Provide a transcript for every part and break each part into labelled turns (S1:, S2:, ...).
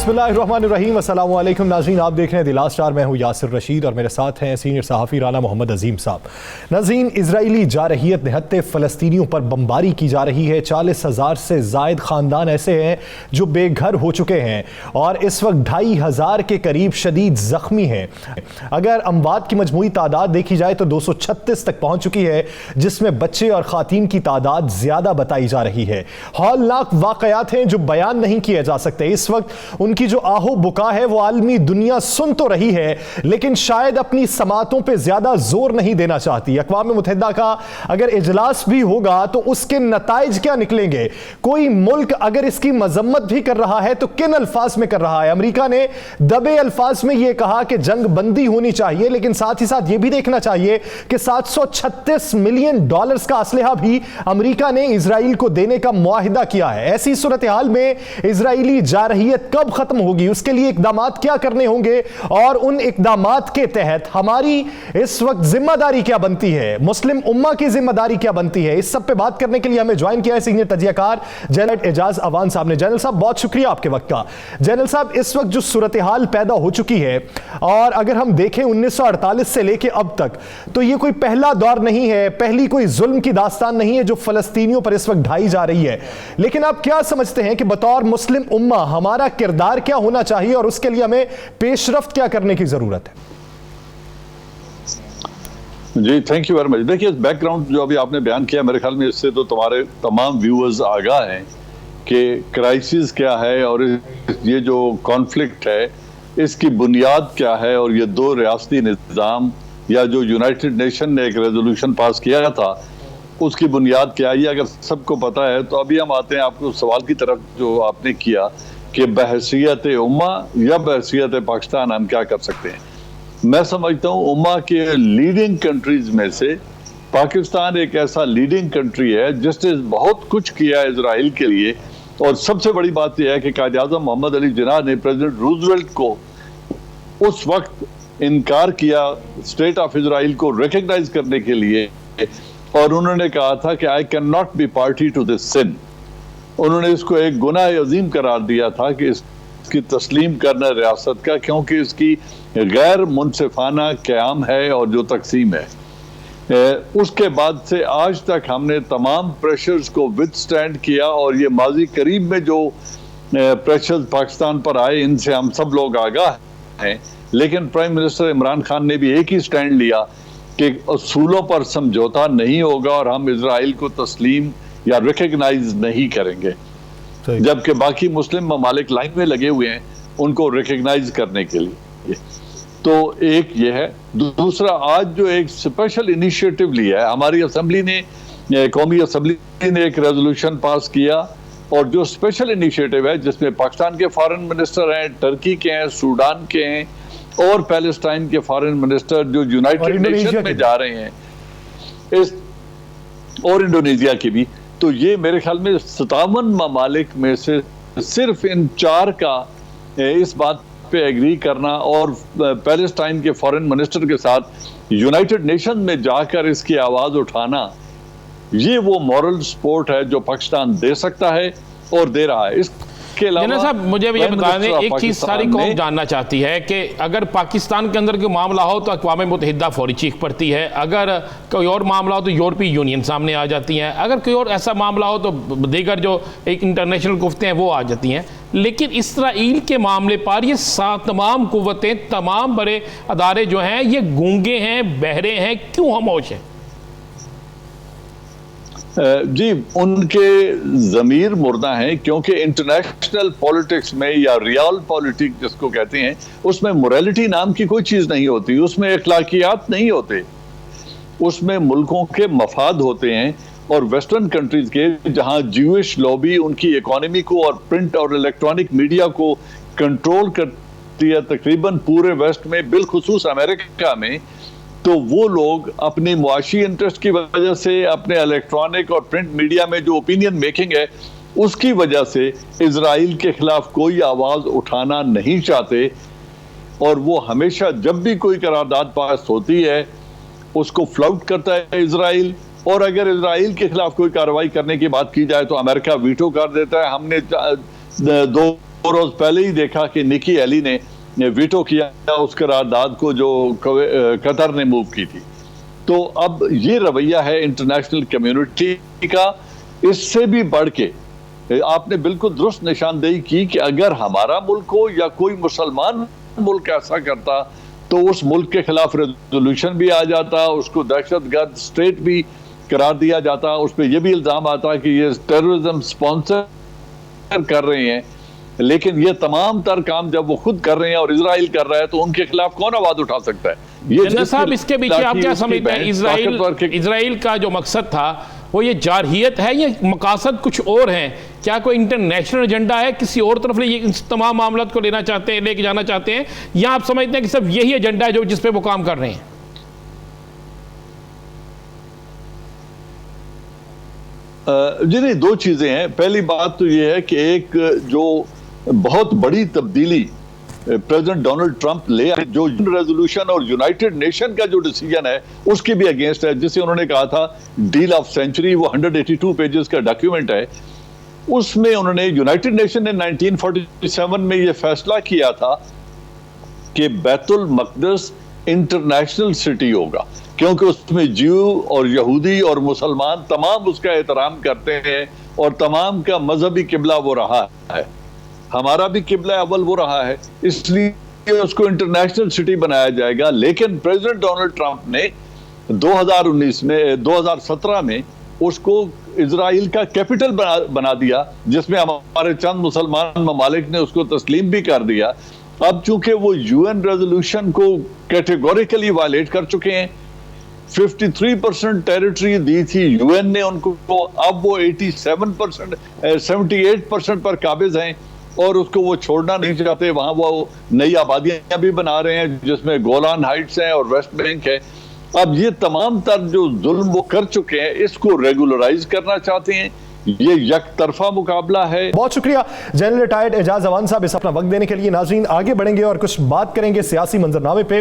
S1: बिस्मिल्लाहिर्रहमानिर्रहीम, अस्सलाम वालेकुम नाज़रीन, आप देख रहे हैं द लास्ट आवर। मैं हूँ यासिर रशीद और मेरे साथ हैं सीनियर सहाफ़ी राना मोहम्मद अजीम साहब। नाज़रीन, इजरायली जारहियत निहत्ते फ़लस्तीनियों पर बमबारी की जा रही है। 40,000 से ज़ायद ख़ानदान ऐसे हैं जो बेघर हो चुके हैं और इस वक्त 2,500 के करीब शदीद ज़ख्मी हैं। अगर अमवात की मजमूई तादाद देखी जाए तो 236 तक पहुँच चुकी है, जिसमें बच्चे और ख़ातीन की तादाद ज़्यादा बताई जा रही है। हौलनाक वाक़यात हैं जो बयान नहीं किए जा सकते। इस वक्त उनकी जो आहो बुका है वो आलमी दुनिया सुन तो रही है, लेकिन शायद अपनी समातों पे ज्यादा जोर नहीं देना चाहती। अक़वाम मुत्तहिदा का अगर इजलास भी होगा तो उसके नताइज क्या निकलेंगे? कोई मुल्क अगर इसकी मजम्मत भी कर रहा है तो किन अल्फाज में कर रहा है? अमेरिका ने दबे अल्फाज में यह कहा कि जंग बंदी होनी चाहिए, लेकिन साथ ही साथ यह भी देखना चाहिए कि $736 मिलियन का असलहा भी अमेरिका ने इजराइल को देने का मुआहिदा किया है। ऐसी सूरत हाल में इजराइली जारहियत कब खत्म होगी, उसके लिए इकदामात क्या करने होंगे और उन इकदामात के तहत हमारी इस वक्त जिम्मेदारी क्या बनती है, मुस्लिम उम्मा की जिम्मेदारी क्या बनती है? इस सब पे बात करने के लिए हमें ज्वाइन किया है सीनियर तजियाकार जनरल एजाज अवान साहब ने। जनरल साहब, बहुत शुक्रिया आपके वक्त का। जनरल साहब, इस वक्त जो सूरत हाल पैदा हो चुकी है और अगर हम देखें 1948 से लेके अब तक, तो ये कोई पहला दौर नहीं है, पहली कोई जुल्म की दास्तान नहीं है जो फलस्तीनियों पर इस वक्त ढाई जा रही है। लेकिन आप क्या समझते हैं कि बतौर मुस्लिम उम्मा हमारा किरदार क्या होना चाहिए और उसके लिए हमें पेशरफ्त क्या करने की जरूरत है?
S2: जी, थैंक यू वेरी मच। देखिए, बैकग्राउंड जो अभी आपने बयान किया, मेरे ख्याल में इससे तो तुम्हारे तमाम व्यूअर्स आगाह हैं कि क्राइसिस क्या है और ये जो कॉन्फ्लिक्ट है इसकी बुनियाद क्या है, और ये दो रियासती निज़ाम या जो यूनाइटेड नेशन ने एक रेजोल्यूशन पास किया था उसकी बुनियाद क्या है, ये अगर सबको पता है तो अभी हम आते हैं आपको सवाल की तरफ जो आपने किया कि बहैसियत उम्मा या बहैसियत पाकिस्तान हम क्या कर सकते हैं। मैं समझता हूँ उम्मा के लीडिंग कंट्रीज में से पाकिस्तान एक ऐसा लीडिंग कंट्री है जिसने बहुत कुछ किया है इजराइल के लिए। और सबसे बड़ी बात यह है कि कायद आज़म मोहम्मद अली जिन्नाह ने प्रेसिडेंट रूजवेल्ट को उस वक्त इनकार किया स्टेट ऑफ इजराइल को रिकग्नाइज करने के लिए, और उन्होंने कहा था कि I can not be party to this sin. उन्होंने इसको एक गुनाह अजीम करार दिया था कि इसकी तस्लीम करना रियासत का, क्योंकि इसकी गैर मुनसिफाना क़याम है और जो तकसीम है। उसके बाद से आज तक हमने तमाम प्रेशर्स को विदस्टैंड किया, और ये माजी करीब में जो प्रेशर्स पाकिस्तान पर आए इनसे हम सब लोग आगाह हैं। लेकिन प्राइम मिनिस्टर इमरान खान ने भी एक ही स्टैंड लिया कि असूलों पर समझौता नहीं होगा और हम इजराइल को तस्लीम या रिकग्नाइज नहीं करेंगे, जबकि बाकी मुस्लिम ममालिक लाइन में लगे हुए हैं उनको रिकग्नाइज करने के लिए। तो एक ये है। दूसरा, आज जो एक स्पेशल इनिशिएटिव लिया है हमारी असेंबली ने, कौमी असेंबली ने एक रेजोल्यूशन पास किया, और जो स्पेशल इनिशिएटिव है जिसमें पाकिस्तान के फॉरेन मिनिस्टर हैं, टर्की के हैं, सूडान के हैं और पैलेस्टाइन के फॉरेन मिनिस्टर जो यूनाइटेड नेशन में जा रहे हैं, इस और इंडोनेशिया की भी, तो ये मेरे ख्याल में 57 ममालिक में से सिर्फ इन 4 का इस बात पे एग्री करना और पैलेस्टाइन के फॉरेन मिनिस्टर के साथ यूनाइटेड नेशन में जाकर इसकी आवाज उठाना, ये वो मॉरल सपोर्ट है जो पाकिस्तान दे सकता है और दे रहा है। इसके अलावा
S3: साहब, मुझे ये बता दें, एक चीज सारी कौम जानना चाहती है कि अगर पाकिस्तान के अंदर कोई मामला हो तो अक़वाम मुत्तहिदा फौरी चीख पड़ती है, अगर कोई और मामला हो तो यूरोपीय यूनियन सामने आ जाती हैं, अगर कोई और ऐसा मामला हो तो दीगर जो एक इंटरनेशनल कुफ्ते हैं वो आ जाती हैं। लेकिन इसराइल के मामले पर ये तमाम कुव्वतें, तमाम बड़े अदारे जो हैं ये गूंगे हैं, बहरे हैं, क्यों खामोश हैं?
S2: जी, उनके ज़मीर मुर्दा हैं, क्योंकि इंटरनेशनल पॉलिटिक्स में या रियल पॉलिटिक्स जिसको कहते हैं उसमें मोरालिटी नाम की कोई चीज़ नहीं होती, उसमें अखलाकियात नहीं होते, उसमें मुल्कों के मफाद होते हैं। और वेस्टर्न कंट्रीज के जहां ज्यूइश लॉबी उनकी इकोनॉमी को और प्रिंट और इलेक्ट्रॉनिक मीडिया को कंट्रोल करती है तकरीबन पूरे वेस्ट में, बिलखुसूस अमेरिका में, तो वो लोग अपनी मुआशी इंटरेस्ट की वजह से, अपने इलेक्ट्रॉनिक और प्रिंट मीडिया में जो ओपिनियन मेकिंग है उसकी वजह से इजराइल के खिलाफ कोई आवाज़ उठाना नहीं चाहते, और वो हमेशा जब भी कोई करारदाद पास होती है उसको फ्लाउट करता है इजराइल। और अगर इजराइल के खिलाफ कोई कार्रवाई करने की बात की जाए तो अमेरिका वीटो कर देता है। हमने दो रोज पहले ही देखा कि निकी एली ने वीटो किया उस करारदाद को जो कतर ने मूव की थी। तो अब ये रवैया है इंटरनेशनल कम्युनिटी का। इससे भी बढ़ के आपने बिल्कुल दुरुस्त निशानदेही की कि अगर हमारा मुल्क हो या कोई मुसलमान मुल्क ऐसा करता तो उस मुल्क के खिलाफ रेजोल्यूशन भी आ जाता, उसको दहशतगर्द स्टेट भी करार दिया जाता, उस पर यह भी इल्जाम आता कि ये टेररिज्म स्पॉन्सर कर रहे हैं। लेकिन ये तमाम तर काम जब वो खुद कर रहे हैं और इजराइल कर रहा है तो उनके खिलाफ कौन आवाज उठा सकता है?
S3: ये साहब, इसके पीछे आप क्या समझते हैं? इजराइल का जो मकसद था वो ये जारहियत है या मकासद कुछ और हैं? क्या कोई इंटरनेशनल एजेंडा है, किसी और तरफ इस तमाम मामलों को लेना चाहते हैं, लेके जाना चाहते हैं, या आप समझते हैं कि सिर्फ यही एजेंडा है जो जिस पे वो काम कर रहे हैं?
S2: जी नहीं, दो चीजें हैं। पहली बात तो ये है कि एक जो बहुत बड़ी तब्दीली प्रेसिडेंट डोनाल्ड ट्रंप ले आए, जो रेजोल्यूशन और यूनाइटेड नेशन का जो डिसीजन है उसके भी अगेंस्ट है, जिसे उन्होंने कहा था डील ऑफ सेंचुरी, वो 182 पेजेस का डॉक्यूमेंट है। उसमें उन्होंने, यूनाइटेड नेशन ने 1947 में ये फैसला किया था कि बैतुल मक़दस इंटरनेशनल सिटी होगा, क्योंकि उसमें ज्यू और यहूदी और मुसलमान तमाम उसका एहतराम करते हैं और तमाम का मजहबी किबला वो रहा है। हमारा भी किबला अव्वल वो रहा है, इसलिए उसको इंटरनेशनल सिटी बनाया जाएगा। लेकिन प्रेसिडेंट डोनाल्ड ट्रंप ने 2017 में उसको इजराइल का कैपिटल बना दिया, जिसमें हमारे चंद मुसलमान ममालिक ने उसको तस्लीम भी कर दिया। अब चूंकि वो यूएन रेजोल्यूशन को कैटेगोरिकली वायलेट कर चुके हैं, 53% टेरिटरी दी थी यूएन ने उनको, अब वो 78% पर काबिज हैं और उसको वो छोड़ना नहीं चाहते। वहां वो नई आबादियां भी बना रहे हैं जिसमें गोलान हाइट्स हैं और वेस्ट बैंक है। अब ये तमाम तर जो जुल्म वो कर चुके हैं इसको रेगुलराइज करना चाहते हैं। ये यकतरफा मुकाबला है।
S1: बहुत शुक्रिया जनरल रिटायर्ड एजाज अवान साहब इस अपना वक्त देने के लिए। नाज़रीन, आगे बढ़ेंगे और कुछ बात करेंगे सियासी मंजरनामे पे।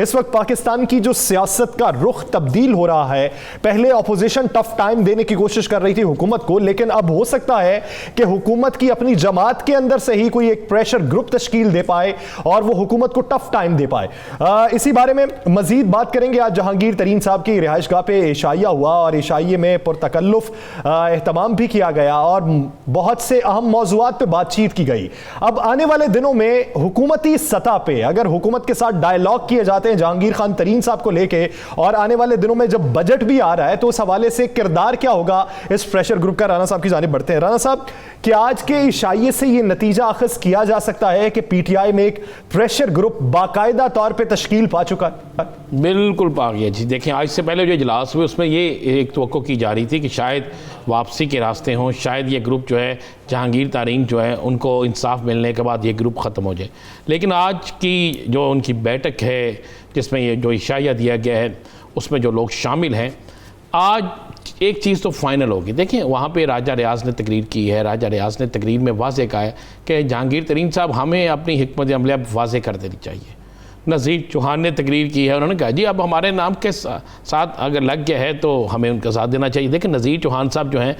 S1: इस वक्त पाकिस्तान की जो सियासत का रुख तब्दील हो रहा है, पहले अपोजिशन टफ टाइम देने की कोशिश कर रही थी हुकूमत को, लेकिन अब हो सकता है कि हुकूमत की अपनी जमात के अंदर से ही कोई एक प्रेशर ग्रुप तश्कील दे पाए और वो हुकूमत को टफ टाइम दे पाए। इसी बारे में मजीद बात करेंगे। आज जहांगीर तरीन साहब की रिहाइश गाह पे इशाइया हुआ और इशाइये में पुरतकल्लुफ एहतमाम भी किया गया और बहुत से अहम मौज़ूआत पे बातचीत की गई। अब आने वाले दिनों में हुकूमती सतह पे अगर हुकूमत के साथ डायलॉग किए जाते हैं जहांगीर खान तरीन साहब को लेके, और आने वाले दिनों में जब बजट भी आ रहा है तो उस हवाले से किरदार क्या होगा इस प्रेशर ग्रुप का? राना साहब की जानिब बढ़ते हैं। राना साहब, क्या आज के इशाइये से ये नतीजा अखज़ किया जा सकता है कि पीटीआई में एक प्रेशर ग्रुप बाकायदा तौर पर तश्कील पा चुका है?
S3: बिल्कुल पा गया जी। देखें, आज से पहले जो इजलास हुए उसमें ये एक तवक्को की जा रही थी कि शायद वापसी के रास्ते हों, शायद ये ग्रुप जो है जहांगीर तारीन जो है उनको इंसाफ मिलने के बाद ये ग्रुप ख़त्म हो जाए। लेकिन आज की जो उनकी बैठक है जिसमें ये जो इशाया दिया गया है उसमें जो लोग शामिल हैं, आज एक चीज़ तो फाइनल होगी। देखें, वहाँ पे राजा रियाज ने तकरीर की है। राजा रियाज ने तकरीर में वाज़ेह कहा है कि जहांगीर तरीन साहब हमें अपनी हिकमत अमली अब वाज़ेह कर देनी चाहिए। नज़ीर चौहान ने तकरीर की है, उन्होंने कहा जी अब हमारे नाम के साथ अगर लग गया है तो हमें उनका साथ देना चाहिए। देखिए, नज़ीर चौहान साहब जो हैं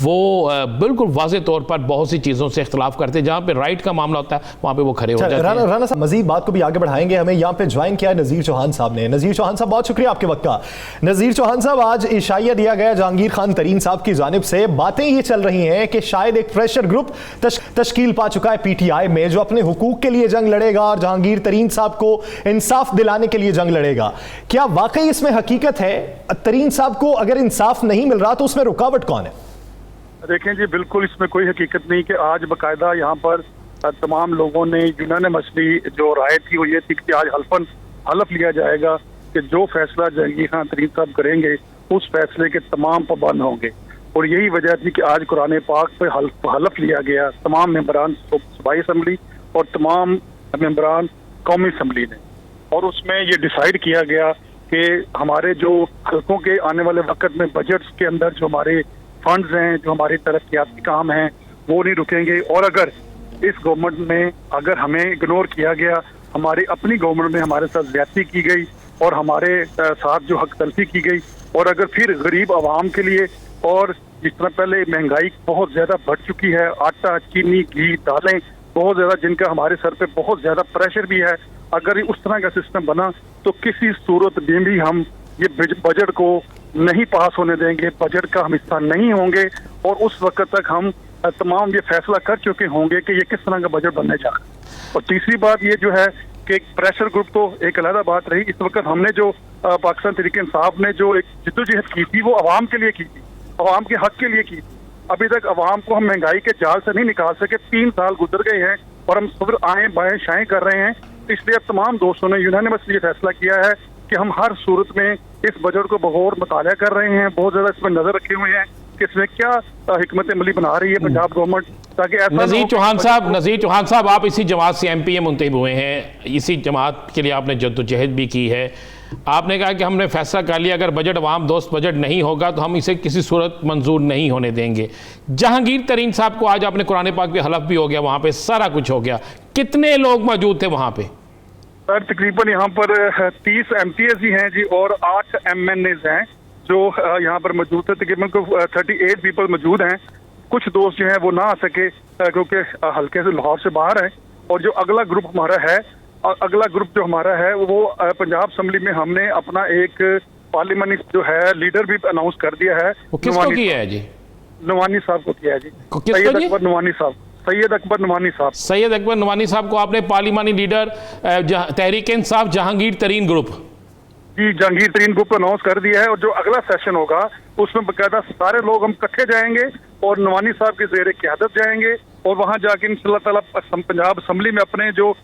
S3: वो बिल्कुल वाज़ेह तौर पर बहुत सी चीज़ों से इख्तलाफ करते हैं। जहाँ पे राइट का मामला होता है वहाँ पे वो खड़े हो जाते हैं।
S1: राना साहब, मजीद बात को भी आगे बढ़ाएंगे। हमें यहाँ पे ज्वाइन किया है नज़ीर चौहान साहब ने। नज़ीर चौहान साहब, बहुत शुक्रिया आपके वक्त का। नज़ीर चौहान साहब, आज इशाइया दिया गया जहांगीर खान तरीन साहब की जानिब से, बातें ये चल रही हैं कि शायद एक प्रेशर ग्रुप तश्कील पा चुका है पीटीआई में जो अपने हुकूक के लिए जंग लड़ेगा और जहांगीर तरीन साहब को इंसाफ दिलाने के लिए जंग लड़ेगा। क्या वाकई इसमें हकीकत है? तरीन साहब को अगर इंसाफ नहीं मिल रहा तो उसमें रुकावट कौन है?
S4: देखें जी, बिल्कुल इसमें कोई हकीकत नहीं कि आज बाकायदा यहाँ पर तमाम लोगों ने यूनानिमसली जो राय थी वो ये थी कि आज हलफ लिया जाएगा कि जो फैसला जहांगीर खान तरीन साहब करेंगे उस फैसले के तमाम पाबंद होंगे। और यही वजह थी कि आज कुरान पाक पे हलफ लिया गया तमाम मेंबरान सूबाई असम्बली और तमाम मेंबरान कौमी असम्बली ने, और उसमें ये डिसाइड किया गया कि हमारे जो हल्कों के आने वाले वक्त में बजट्स के अंदर जो हमारे फंड्स हैं, जो हमारे तरक्याती काम हैं, वो नहीं रुकेंगे। और अगर इस गवर्नमेंट में अगर हमें इग्नोर किया गया, हमारी अपनी गवर्नमेंट में हमारे साथ ज्यादती की गई और हमारे साथ जो हक तलफी की गई, और अगर फिर गरीब आवाम के लिए اور जिस तरह पहले महंगाई बहुत ज्यादा बढ़ चुकी है, आटा, चीनी, घी, दालें बहुत ज्यादा, जिनका हमारे सर पे बहुत ज्यादा प्रेशर भी है, अगर उस तरह का सिस्टम बना तो किसी सूरत में भी हम ये बजट को नहीं पास होने देंगे, बजट का हम हिस्सा नहीं होंगे और उस वक्त तक हम तमाम ये फैसला कर चुके होंगे कि ये किस तरह का बजट बनने जा रहा है। और तीसरी बात ये जो है कि प्रेशर ग्रुप तो एक अलग बात रही। इस वक्त हमने जो पाकिस्तान तहरीक इंसाफ ने जो एक जिद्दोजहद की थी वो अवाम के लिए की थी, अवाम के हक के लिए की थी। अभी तक अवाम को हम महंगाई के जाल से नहीं निकाल सके, 3 साल गुजर गए हैं और हम सब्र आए बाएं शाएं कर रहे हैं। इसलिए तमाम दोस्तों ने यूनानिमसली ये फैसला किया है कि हम हर सूरत में इस बजट को बगौर मुताला कर रहे हैं, बहुत ज्यादा इसमें नजर रखे हुए हैं कि इसमें क्या हिकमत अमली बना रही है पंजाब गवर्नमेंट, ताकि ऐसा
S3: नज़ीर चौहान साहब आप इसी जमात से MPA मुंतखब हुए हैं, इसी जमात के लिए आपने जद्दोजहद भी की है। आपने कहा कि हमने फैसला कर लिया अगर बजट अवाम दोस्त बजट नहीं होगा तो हम इसे किसी सूरत मंजूर नहीं होने देंगे। जहांगीर तरीन साहब को आज आपने कुरान पाक पे हलफ भी हो गया, वहाँ पे सारा कुछ हो गया, कितने लोग मौजूद थे वहाँ पे?
S4: सर तकरीबन यहाँ पर 30 MPAs ही हैं जी और 8 MNAs हैं जो यहाँ पर मौजूद थे। तकरीबन 38 पीपल मौजूद हैं। कुछ दोस्त जो हैं वो ना आ सके क्योंकि हल्के से लाहौर से बाहर है। और जो अगला ग्रुप हमारा है, अगला ग्रुप जो हमारा है वो पंजाब असम्बली में हमने अपना एक पार्लियामेंट जो है लीडर भी अनाउंस कर दिया है।
S3: वो किसको किया है जी?
S4: नवानी साहब को किया है जी, सैयद अकबर नवानी साहब। सैयद अकबर नवानी साहब को आपने पार्लिमानी लीडर तहरीक इंसाफ जहांगीर तरीन ग्रुप जी, जहांगीर तरीन ग्रुप अनाउंस कर दिया है। और जो अगला सेशन होगा उसमें बकायदा सारे लोग हम इकट्ठे जाएंगे और नवानी साहब की ज़ेर क़यादत जाएंगे और वहां जाके इंशाअल्लाह ताला पंजाब असम्बली में अपने जो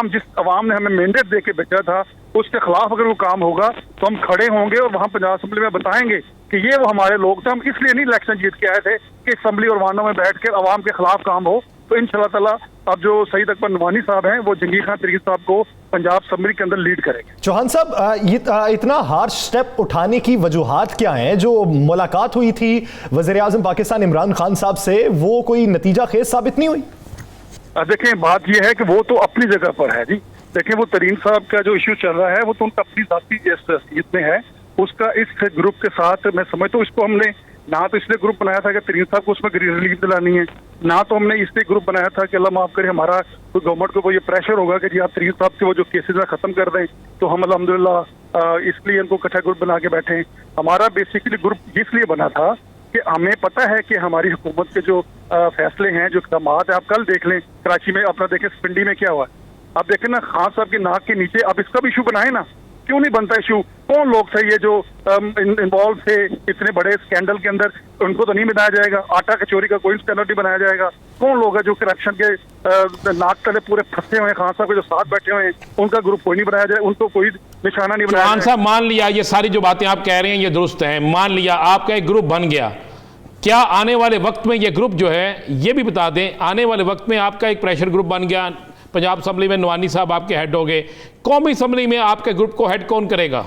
S4: जिस अवाम ने हमें मैंडेट दे के भेजा था उसके खिलाफ अगर वो काम होगा तो हम खड़े होंगे और वहां पंजाब असम्बली में बताएंगे कि ये वो हमारे लोग थे, हम इसलिए नहीं इलेक्शन जीत के आए थे कि असम्बली और वानों में बैठ के अवाम के खिलाफ काम हो। तो इंशाअल्लाह ताला अब जो सैयद अकबर नवानी साहब हैं वो जहांगीर खान तरीन साहब को पंजाब असम्बली के अंदर लीड करेंगे।
S1: चौहान साहब, ये इतना हार्श स्टेप उठाने की वजूहात क्या हैं? जो मुलाकात हुई थी वज़ीर आज़म पाकिस्तान इमरान खान साहब से, वो कोई नतीजा खेज साबित नहीं हुई?
S4: देखें, बात यह है कि वो तो अपनी जगह पर है जी। देखें, वो तरीन साहब का जो इश्यू चल रहा है वो तो उनका अपनी जाती हैसियत में है। उसका इस ग्रुप के साथ मैं समझता हूँ, इसको हमने ना तो इसलिए ग्रुप बनाया था कि तरीन साहब को उसमें रिलीफ दिलानी है, ना तो हमने इसलिए ग्रुप बनाया था कि अल्लाह माफ करे हमारा तो गवर्नमेंट को वो ये प्रेशर होगा कि जी आप तरीन साहब के वो जो केसेस है खत्म कर दें, तो हम अल्हम्दुलिल्लाह इसलिए इनको इकट्ठा ग्रुप बना के बैठे। हमारा बेसिकली ग्रुप इसलिए बना था कि हमें पता है कि हमारी हुकूमत के जो फैसले हैं, जो इक़दाम है, आप कल देख लें कराची में, अपना देखें पिंडी में क्या हुआ। आप देखें ना, खान साहब के नाक के नीचे आप इसका भी इशू बनाए ना, क्यों नहीं बनता इशू? कौन लोग थे ये जो इन्वॉल्व थे इतने बड़े स्कैंडल के अंदर? उनको तो नहीं बनाया जाएगा। आटा की चोरी का कोई स्कैंडल नहीं बनाया जाएगा। कौन लोग है जो करप्शन के नाक तले पूरे फंसे हुए हैं? खान साहब के जो साथ बैठे हुए हैं उनका ग्रुप कोई नहीं बनाया जाए, उनको कोई निशाना नहीं बनाया।
S3: खान साहब, मान लिया ये सारी जो बातें आप कह रहे हैं ये दुरुस्त हैं, मान लिया आपका एक ग्रुप बन गया, क्या आने वाले वक्त में ये ग्रुप जो है, ये भी बता दें, आने वाले वक्त में आपका एक प्रेशर ग्रुप बन गया, पंजाब असम्बली में नवानी साहब आपके हेड हो गए, कौमी असम्बली में आपके ग्रुप को हेड कौन करेगा?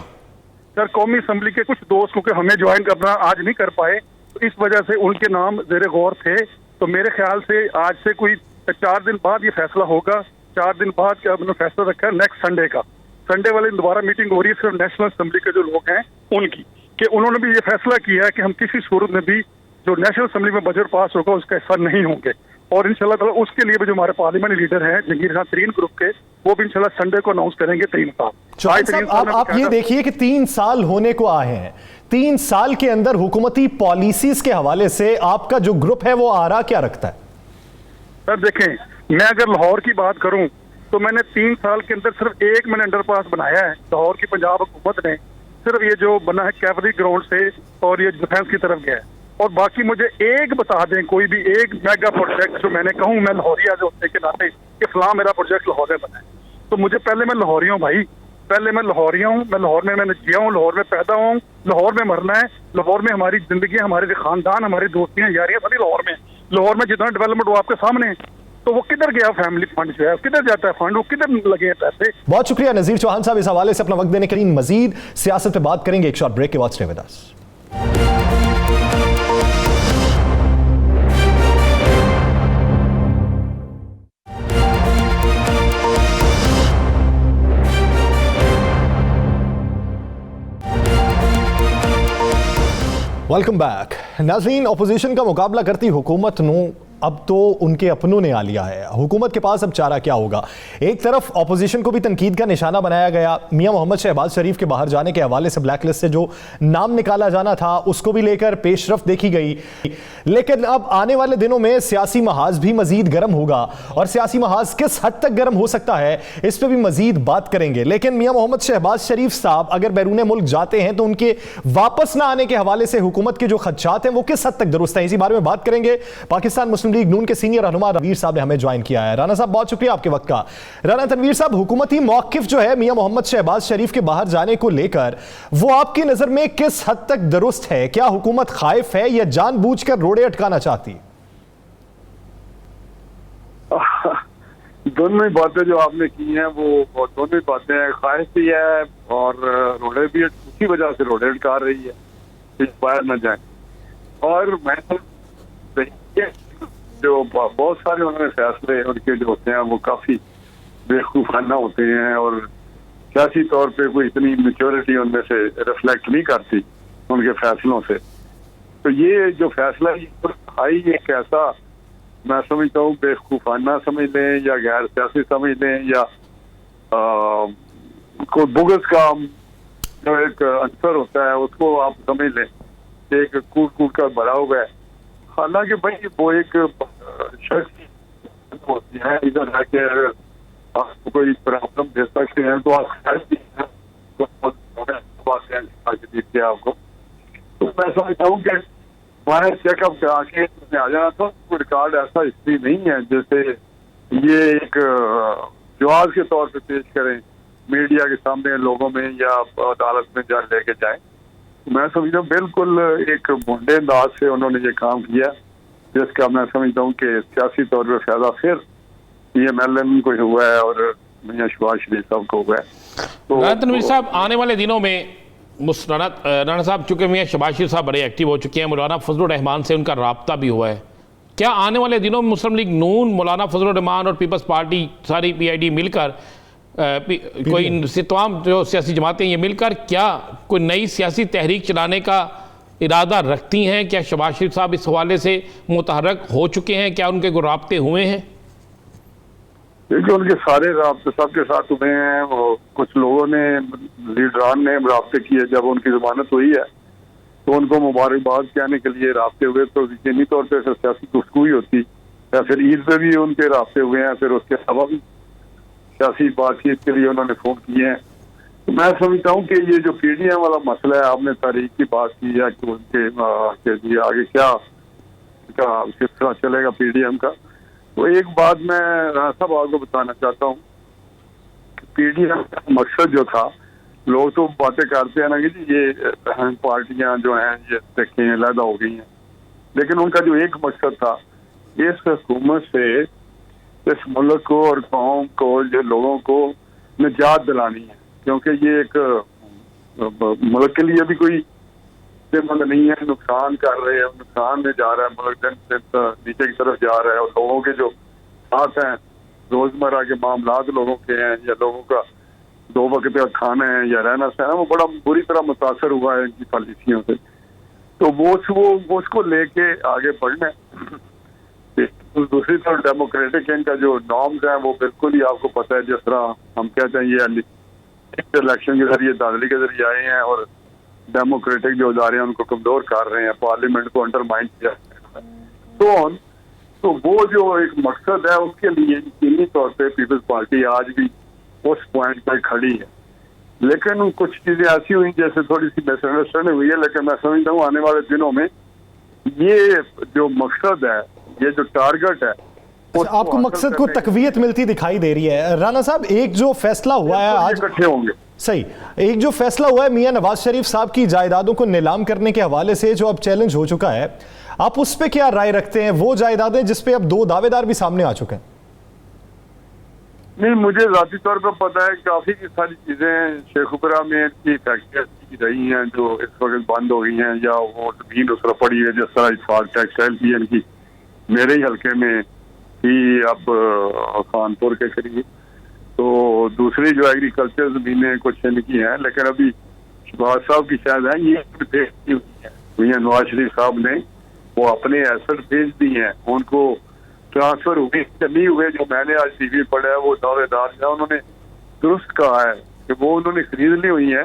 S4: सर, कौमी असम्बली के कुछ दोस्त क्योंकि हमें ज्वाइन करना आज नहीं कर पाए, तो इस वजह से उनके नाम ज़ेरे गौर थे। तो मेरे ख्याल से आज से कोई 4 दिन बाद ये फैसला होगा। 4 दिन बाद क्या उन्होंने फैसला रखा है नेक्स्ट संडे का। संडे वाले दोबारा मीटिंग हो रही है सिर्फ नेशनल असम्बली के जो लोग हैं उनकी, कि उन्होंने भी ये फैसला किया है कि हम किसी सूरत में भी जो नेशनल असम्बली में बजट पास होगा उसका हिस्सा नहीं होंगे। और इंशाल्लाह ताला उसके लिए भी जो हमारे पार्लियामेंट लीडर हैं जहांगीर खान तरीन ग्रुप के, वो भी इंशाल्लाह संडे को अनाउंस करेंगे तरीन साहब।
S1: आप ये देखिए कि 3 साल होने को आए हैं, 3 साल के अंदर हुकूमती पॉलिसीज के हवाले से आपका जो ग्रुप है वो आरा क्या रखता है?
S4: सर देखें, मैं अगर लाहौर की बात करूं तो मैंने 3 साल के अंदर सिर्फ एक मैंने अंडरपास बनाया है लाहौर की पंजाब हुकूमत ने, सिर्फ ये जो बना है कैवरी ग्राउंड से और ये डिफेंस की तरफ गया है। और बाकी मुझे एक बता दें कोई भी एक मेगा प्रोजेक्ट जो मैंने कहूँ, मैं लाहौरिया जो होने के नाते कि फलां मेरा प्रोजेक्ट लाहौर में बना है, तो मुझे पहले मैं लाहौरी हूँ भाई, पहले मैं लाहौरिया हूँ, मैं लाहौर में मैंने जिया हूँ, लाहौर में पैदा हूँ, लाहौर में मरना है, लाहौर में हमारी जिंदगी, हमारे खानदान, हमारी दोस्तियाँ यारियाँ सभी लाहौर में। लाहौर में जितना डेवलपमेंट वो आपके सामने है, तो वो किधर गया फैमिली फंड जो है, किधर जाता है फंड, वो किधर लगे हैं पैसे?
S1: बहुत शुक्रिया नज़ीर चौहान साहब इस हवाले से अपना वक्त देने के लिए। मजीद सियासत पे बात करेंगे एक शॉर्ट ब्रेक के बाद। Stay with us. Welcome back. नाज़रीन, अपोजिशन का मुकाबला करती हुकूमत नू अब तो उनके अपनों ने आ लिया है। हुकूमत के पास अब चारा क्या होगा? एक तरफ अपोजिशन को भी तनकीद का निशाना बनाया गया। मियां मोहम्मद शहबाज शरीफ के बाहर जाने के हवाले से ब्लैक लिस्ट से जो नाम निकाला जाना था उसको भी लेकर पेशरफ देखी गई, लेकिन अब आने वाले दिनों में सियासी महाज भी मजीद गर्म होगा, और सियासी महाज किस हद तक गर्म हो सकता है इस पर भी मजीद बात करेंगे। लेकिन मियां मोहम्मद शहबाज शरीफ साहब अगर बैरून मुल्क जाते हैं तो उनके वापस ना आने के हवाले से हुकूमत के जो खदशात हैं वो किस हद तक दुरुस्त हैं, इसी बारे में बात करेंगे। पाकिस्तान मुस्लिम लीग नून के सीनियर रहनुमा तनवीर साहब ने हमें ज्वाइन किया है। राना साहब, बहुत शुक्रिया आपके वक्त का। राना तनवीर साहब, हुकूमती मौकिफ जो है मियां मोहम्मद शहबाज शरीफ के बाहर जाने को लेकर, वो आपकी नजर में किस हद तक दुरुस्त है? क्या हुकूमत खाइफ है या जानबूझकर रोड़े अटकाना चाहती?
S5: दोनों ही बातें जो आपने की हैं वो दोनों ही बातें खाइफ भी है और रोड़े भी उसी वजह से रोड़े अटका रही है, बाहर न जाए। और मैं जो बहुत सारे उन्होंने फैसले उनके जो होते हैं वो काफी बेवकूफाना होते हैं और सियासी तौर पे कोई इतनी मैच्योरिटी उनमें से रिफ्लेक्ट नहीं करती उनके फैसलों से। तो ये जो फैसला आई एक ऐसा, मैं समझता हूँ बेवकूफाना समझ लें या गैर सियासी समझ लें या कोई बुगस का जो एक अंसर होता है उसको आप समझ लें, एक कूट कूट कर भरा हुआ है। हालांकि भाई वो एक शख्स होती है, इधर आके अगर आपको कोई प्रॉब्लम दे सकते हैं तो आप आपको, तो मैं समझता हूँ कि हमारे चेकअप करा के आ जाना था। कोई रिकॉर्ड ऐसा हिस्ट्री नहीं है जैसे ये एक जवाब के तौर पे पेश करें मीडिया के सामने, लोगों में या अदालत में जा लेके जाएं। मैं समझता हूँ बिल्कुल एक भुंडे अंदाज से उन्होंने ये काम किया, जिसका मैं समझता हूँ कि सियासी तौर पर फायदा फिर PMLN को हुआ है और मियां शहबाज शरीफ साहब को हुआ है। तो
S3: तनवीर साहब, आने वाले दिनों में राना साहब, चूंकि मियां शहबाज शरीफ साहब बड़े एक्टिव हो चुके हैं, मौलाना फजलुर रहमान से उनका राब्ता भी हुआ है, क्या आने वाले दिनों में मुस्लिम लीग नून, मौलाना फजलुर रहमान और पीपल्स पार्टी, सारी PID मिलकर कोई तमाम जो सियासी जमातें ये मिलकर क्या कोई नई सियासी तहरीक चलाने का इरादा रखती हैं? क्या शहबाज शरीफ साहब इस हवाले से मुतहरक हो चुके हैं? क्या उनके कोई राब्ते हुए हैं?
S5: देखिए, उनके सारे राब्ते सबके साथ हुए हैं। वो कुछ लोगों ने, लीडरान ने राब्ते किए। जब उनकी जमानत हुई है तो उनको मुबारकबाद कहने के लिए राब्ते हुए, तो यकीनी तौर पर सियासी गुफ्तगू ही होती, या फिर ईद पे भी उनके राब्ते हुए हैं, फिर उसके अलावा भी सियासी बातचीत के लिए उन्होंने फोन किए हैं। तो मैं समझता हूँ कि ये जो PDM वाला मसला है, आपने तारीख की बात की है कि उनके लिए आगे क्या किस तरह चलेगा PDM का, तो एक बात मैं राना साहब आपको बताना चाहता हूँ। PDM का मकसद जो था, लोग तो बातें करते हैं ना कि ये पार्टियां जो हैं ये देखें अलहदा हो गई हैं, लेकिन उनका जो एक मकसद था, इस हुकूमत से इस मुल्क को और कौम को, ये लोगों को निजात दिलानी है, क्योंकि ये एक मुल्क के लिए भी कोई मतलब नहीं है, नुकसान कर रहे हैं, नुकसान में जा रहा है मुल्क, दिन दिन नीचे की तरफ जा रहा है। और लोगों के जो साथ हैं, रोजमर्रा के मामलात लोगों के हैं, या लोगों का 2 वक्त का खाना है या रहना सहना, वो बड़ा बुरी तरह मुतासर हुआ है इनकी पॉलिसियों से। तो वो उसको लेके आगे बढ़ना है। दूसरी तरफ डेमोक्रेटिक इनका जो नॉर्म्स हैं वो बिल्कुल ही आपको पता है, जिस तरह हम कहते हैं ये इलेक्शन के जरिए, दाखिली के जरिए आए हैं और डेमोक्रेटिक जो इदारे हैं उनको कमजोर कर रहे हैं, पार्लियामेंट को अंडरमाइन किया। तो वो जो एक मकसद है उसके लिए यकीनी तौर पे पीपल्स पार्टी आज भी उस पॉइंट पर खड़ी है। लेकिन कुछ चीजें ऐसी हुई जैसे थोड़ी सी मिसअंडरस्टैंडिंग हुई है, लेकिन मैं समझता हूँ आने वाले दिनों में ये जो मकसद है, ये जो टारगेट है,
S1: आपको मकसद को तकवीयत मिलती दिखाई दे रही है। राना साहब, एक जो फैसला हुआ है आज,
S5: इकट्ठे होंगे,
S1: सही, एक जो फैसला हुआ है मियां नवाज शरीफ साहब की जायदादों को नीलाम करने के हवाले से, जो अब चैलेंज हो चुका है, आप उस पे क्या राय रखते हैं? वो जायदादें जिसपे अब 2 दावेदार भी सामने आ चुके हैं।
S5: नहीं, मुझे जाती तौर पर पता है काफी सारी चीजें शेखुपुरा में की फैक्ट्रियां रही हैं जो इस वक्त बंद हो गई हैं, या वो जमीन उस तरह पड़ी है, जिस तरह इत्तेफाक टेक्सटाइल की इनकी मेरे ही हल्के में ही, अब खानपुर के करीब। तो दूसरी जो एग्रीकल्चर जमीनें कुछ इनकी हैं, लेकिन अभी शहबाज साहब की शायद है, ये हुई है। میاں نواز شریف صاحب نے وہ اپنے ایسٹ بھیج دی ہیں, ان کو ٹرانسفر ہوئے نہیں ہوئے. جو میں نے آج ٹی وی پڑھا ہے وہ دعوے دار ہیں, انہوں نے درست کہا ہے کہ وہ انہوں نے خرید لی ہوئی ہیں,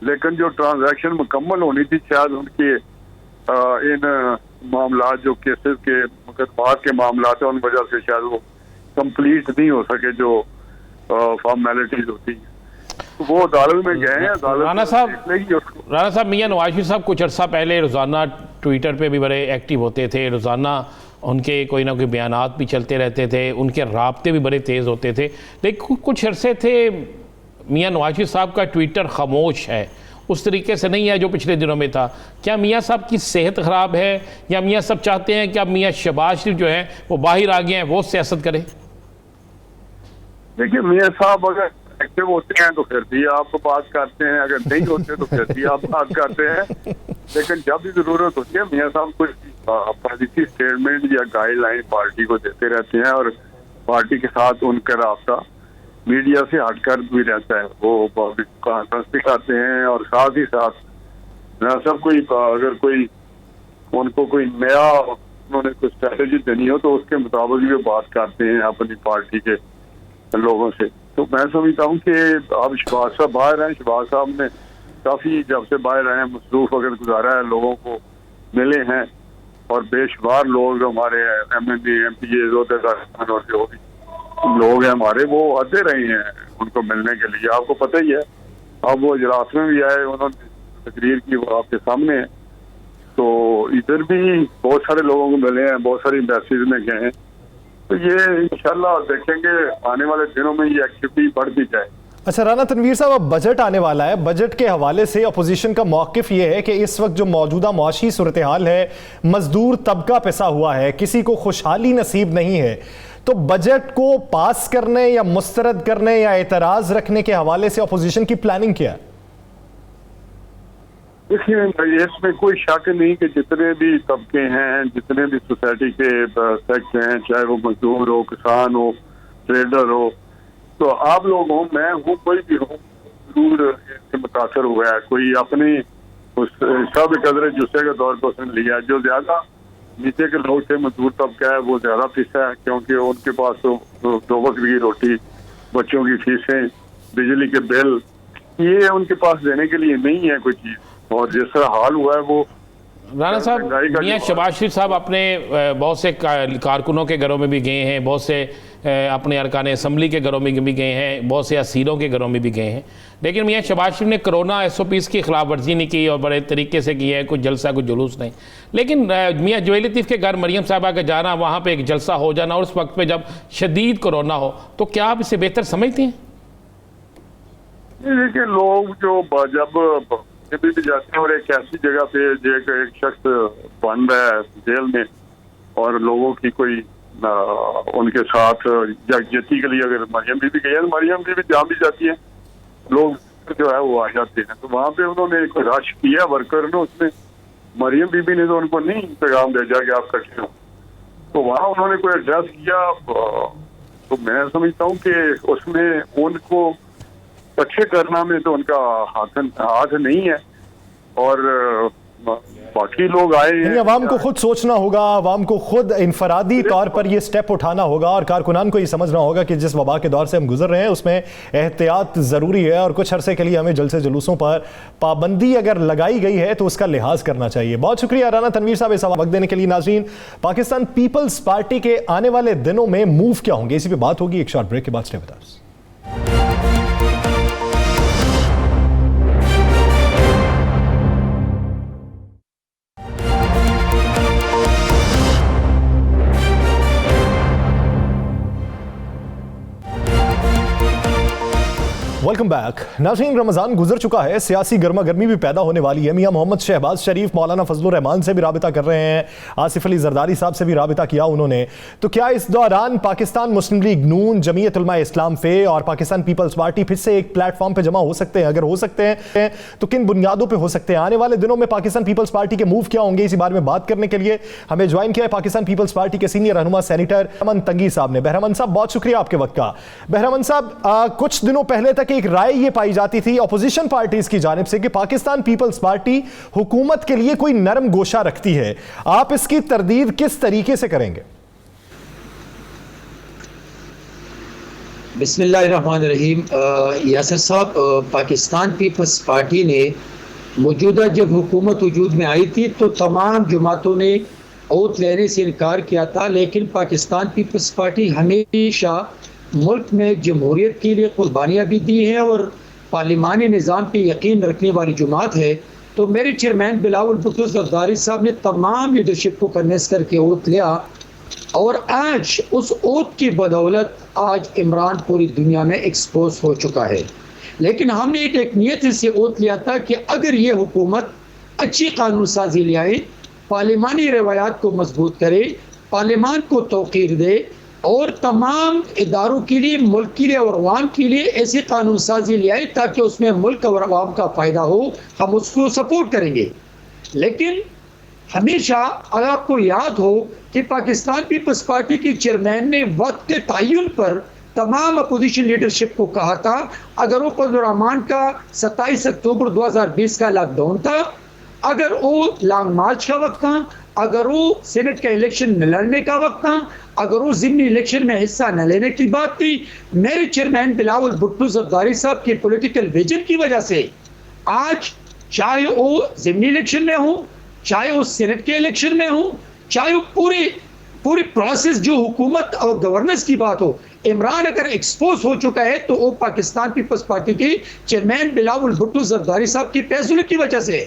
S5: لیکن جو ٹرانزیکشن مکمل ہونی تھی شاید ان کے ان معاملات جو کیسز کے مقدمات کے معاملات ہیں ان وجہ سے شاید وہ کمپلیٹ نہیں ہو سکے جو فارمیلٹیز ہوتی ہیں. وہ عدالت میں گئے ہیں.
S3: رانا صاحب میاں نواز شریف صاحب کچھ عرصہ پہلے روزانہ ٹویٹر پہ بھی بڑے ایکٹیو ہوتے تھے, روزانہ ان کے کوئی نہ کوئی بیانات بھی چلتے رہتے تھے, ان کے رابطے بھی بڑے تیز ہوتے تھے, لیکن کچھ عرصے تھے میاں نواز شریف صاحب کا ٹویٹر خاموش ہے, اس طریقے سے نہیں ہے جو پچھلے دنوں میں تھا. کیا میاں صاحب کی صحت خراب ہے یا میاں صاحب چاہتے ہیں کہ اب میاں شہباز شریف جو ہیں وہ باہر آ گئے ہیں, وہ سیاست کریں؟
S5: دیکھیے میاں صاحب اگر ایکٹیو ہوتے ہیں تو پھر بھی آپ بات کرتے ہیں, اگر نہیں ہوتے تو پھر بھی آپ بات کرتے ہیں, لیکن جب بھی ضرورت ہوتی ہے میاں صاحب کوئی پالیسی اسٹیٹمنٹ یا گائیڈ لائن پارٹی کو دیتے رہتے ہیں, اور پارٹی کے ساتھ ان کا رابطہ میڈیا سے ہٹ کر بھی رہتا ہے. وہ پبلک کانفرنس بھی کرتے ہیں, اور ساتھ ہی ساتھ سب کوئی اگر کوئی ان کو کوئی نیا انہوں نے کوئی اسٹریٹجی دینی ہو تو اس کے مطابق بھی بات کرتے ہیں اپنی پارٹی کے لوگوں سے. تو میں سمجھتا ہوں کہ اب شہباز صاحب باہر ہیں, شہباز صاحب نے کافی جب سے باہر آئے ہیں مصروف وقت گزارا ہے, لوگوں کو ملے ہیں, اور بے شمار لوگ ہمارے ایم این اے, ایم پی اے, عہدیدار اور جو بھی لوگ ہیں ہمارے وہ آتے رہے ہیں ان کو ملنے کے لیے. آپ کو پتہ ہی ہے, اب وہ اجلاس میں بھی آئے, انہوں نے تقریر کی, وہ آپ کے سامنے ہے. تو ادھر بھی بہت سارے لوگوں کو ملے ہیں, بہت ساری ایمبیسیز میں گئے ہیں. تو یہ انشاءاللہ دیکھیں گے آنے والے دنوں میں یہ ایکٹیویٹی بڑھتی جائے.
S1: اچھا رانا تنویر صاحب, اب بجٹ آنے والا ہے, بجٹ کے حوالے سے اپوزیشن کا موقف یہ ہے کہ اس وقت جو موجودہ معاشی صورتحال ہے, مزدور طبقہ پسا ہوا ہے, کسی کو خوشحالی نصیب نہیں ہے, تو بجٹ کو پاس کرنے یا مسترد کرنے یا اعتراض رکھنے کے حوالے سے اپوزیشن کی پلاننگ کیا ہے؟
S5: دیکھیے اس میں کوئی شک نہیں کہ جتنے بھی طبقے ہیں, جتنے بھی سوسائٹی کے سیکٹر ہیں, چاہے وہ مزدور ہو, کسان ہو, ٹریڈر ہو, تو آپ لوگ ہوں, میں ہوں, کوئی بھی ہوں, ضرور اس سے متاثر ہوا ہے. کوئی اپنی سب قدر جسے کے طور پر اس نے لیا. جو زیادہ نیچے کے لوگ تھے, مزدور طبقہ ہے, وہ زیادہ پسا ہے, کیونکہ ان کے پاس تو 2 وقت کی روٹی, بچوں کی فیسیں, بجلی کے بل, یہ ان کے پاس دینے کے لیے نہیں ہے کوئی چیز. اور جس طرح حال ہوا ہے وہ
S3: رانا صاحب, میاں شہباز شریف صاحب اپنے بہت سے کارکنوں کے گھروں میں بھی گئے ہیں, بہت سے اپنے ارکان اسمبلی کے گھروں میں بھی گئے ہیں, بہت سے اسیروں کے گھروں میں بھی گئے ہیں, لیکن میاں شہباز شریف نے کرونا SOPs کی خلاف ورزی نہیں کی اور بڑے طریقے سے کی ہے, کچھ جلسہ کچھ جلوس نہیں. لیکن میاں جویل لطیف کے گھر مریم صاحبہ کا جانا, وہاں پہ ایک جلسہ ہو جانا, اور اس وقت پہ جب شدید کرونا ہو, تو کیا آپ اسے بہتر سمجھتے ہیں؟
S5: دیکھیں لوگ جو جب بھی جاتے ہیں اور ایک ایسی جگہ پہ ایک شخص بن رہا ہے جیل میں, اور لوگوں کی کوئی ان کے ساتھ یکجہتی کے لیے اگر مریم بی بی گئی ہے, مریم بی بی جہاں بھی جاتی ہے لوگ جو ہے وہ آ جاتے ہیں. تو وہاں پہ انہوں نے ایک رش کیا ورکر نے, اس میں مریم بی بی نے تو ان کو نہیں پیغام بھیجا کہ آپ کٹھے ہوں, تو وہاں انہوں نے کوئی ایڈریس کیا. تو میں سمجھتا ہوں کہ اس میں ان کو اچھے کرنا میں تو ان کا ہاتھ نہیں ہے, اور باقی لوگ آئے ہیں.
S1: عوام کو خود سوچنا ہوگا, عوام کو خود انفرادی طور پر یہ سٹیپ اٹھانا ہوگا, اور کارکنان کو یہ سمجھنا ہوگا کہ جس وبا کے دور سے ہم گزر رہے ہیں اس میں احتیاط ضروری ہے, اور کچھ عرصے کے لیے ہمیں جلسے جلوسوں پر پابندی اگر لگائی گئی ہے تو اس کا لحاظ کرنا چاہیے. بہت شکریہ رانا تنویر صاحب اس وقت دینے کے لیے. ناظرین, پاکستان پیپلز پارٹی کے آنے والے دنوں میں موو کیا ہوں گے, اسی پہ بات ہوگی ایک شارٹ بریک کے بعد. Stay with us. Welcome back. ناظرین, رمضان گزر چکا ہے, سیاسی گرما گرمی بھی پیدا ہونے والی ہے. میاں محمد شہباز شریف مولانا فضل الرحمان سے بھی رابطہ کر رہے ہیں, آصف علی زرداری صاحب سے بھی رابطہ کیا انہوں نے. تو کیا اس دوران پاکستان مسلم لیگ نون, جمعیت علماء اسلام فے اور پاکستان پیپلز پارٹی پھر سے ایک پلیٹ فارم پہ جمع ہو سکتے ہیں؟ اگر ہو سکتے ہیں تو کن بنیادوں پہ ہو سکتے ہیں؟ آنے والے دنوں میں پاکستان پیپلز پارٹی کے موو کیا ہوں گے, اسی بارے میں بات کرنے کے لیے ہمیں جوائن کیا ہے پاکستان پیپلز پارٹی کے سینئر رہنما سینیٹر بہرامن تنگی صاحب نے. بہرامن صاحب, بہت شکریہ آپ کے وقت کا. بہرامن صاحب, کچھ دنوں پہلے تک ایک ایک رائے یہ پائی جاتی تھی اپوزیشن پارٹیز کی جانب سے کہ پاکستان پیپلز پارٹی حکومت کے لیے کوئی نرم گوشہ رکھتی ہے، آپ اس کی تردید کس طریقے سے کریں گے؟
S6: بسم اللہ الرحمن الرحیم۔ یاسر صاحب، پاکستان پیپلز پارٹی نے موجودہ جب حکومت وجود میں آئی تھی تو تمام جماعتوں نے اوت لینے سے انکار کیا تھا، لیکن پاکستان پیپلز پارٹی ہمیشہ ملک میں جمہوریت کے لیے قربانیاں بھی دی ہیں اور پارلیمانی نظام پہ یقین رکھنے والی جماعت ہے۔ تو میرے چیئرمین بلاول بھٹو زرداری صاحب نے تمام لیڈرشپ کو کنوینس کر کے اوت لیا، اور آج اس اوت کی بدولت آج عمران پوری دنیا میں ایکسپوز ہو چکا ہے۔ لیکن ہم نے ایک نیت سے اوت لیا تھا کہ اگر یہ حکومت اچھی قانون سازی لے آئے، پارلیمانی روایات کو مضبوط کرے، پارلیمان کو توقیر دے اور تمام اداروں کے لیے، ملک کے لیے اور عوام کے لیے ایسی قانون سازی لے آئے تاکہ اس میں ملک اور عوام کا فائدہ ہو، ہم اس کو سپورٹ کریں گے۔ لیکن ہمیشہ اگر آپ کو یاد ہو کہ پاکستان پیپلز پارٹی کی چیئرمین نے وقت کے تعین پر تمام اپوزیشن لیڈرشپ کو کہا تھا، اگر وہ فضل الرحمان کا 27 اکتوبر 2020 کا لاک ڈاؤن تھا، اگر وہ لانگ مارچ کا وقت تھا، اگر وہ سینٹ کا الیکشن نہ لڑنے کا وقت تھا، اگر وہ ضمنی الیکشن میں حصہ نہ لینے کی بات تھی، میرے چیئرمین بلاول بھٹو زرداری صاحب کے پولیٹیکل ویژن کی وجہ سے آج چاہے وہ ضمنی الیکشن میں ہوں، چاہے وہ سینٹ کے الیکشن میں ہوں، چاہے وہ پوری پروسیس جو حکومت اور گورننس کی بات ہو، عمران اگر ایکسپوز ہو چکا ہے تو وہ پاکستان پیپلز پارٹی کے چیئرمین بلاول بھٹو زرداری صاحب کی فیصلے کی وجہ سے۔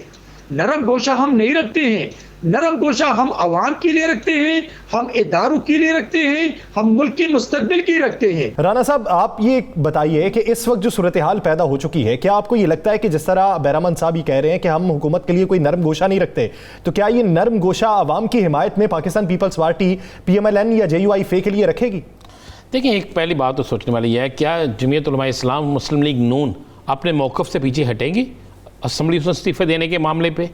S6: نرم گوشہ ہم نہیں رکھتے ہیں، نرم گوشہ ہم عوام کے لیے رکھتے ہیں، ہم اداروں کے لیے رکھتے ہیں، ہم ملک کے مستقبل کی رکھتے ہیں۔
S1: رانا صاحب، آپ یہ بتائیے کہ اس وقت جو صورتحال پیدا ہو چکی ہے، کیا آپ کو یہ لگتا ہے کہ جس طرح بہرامند صاحب یہ کہہ رہے ہیں کہ ہم حکومت کے لیے کوئی نرم گوشہ نہیں رکھتے، تو کیا یہ نرم گوشہ عوام کی حمایت میں پاکستان پیپلز پارٹی PMLN یا JUIF کے لیے رکھے گی؟
S3: دیکھیں، ایک پہلی بات تو سوچنے والی ہے، کیا جمعیت علماء اسلام مسلم لیگ نون اپنے موقف سے پیچھے ہٹیں گی اسمبلی سے استعفے دینے کے معاملے پہ،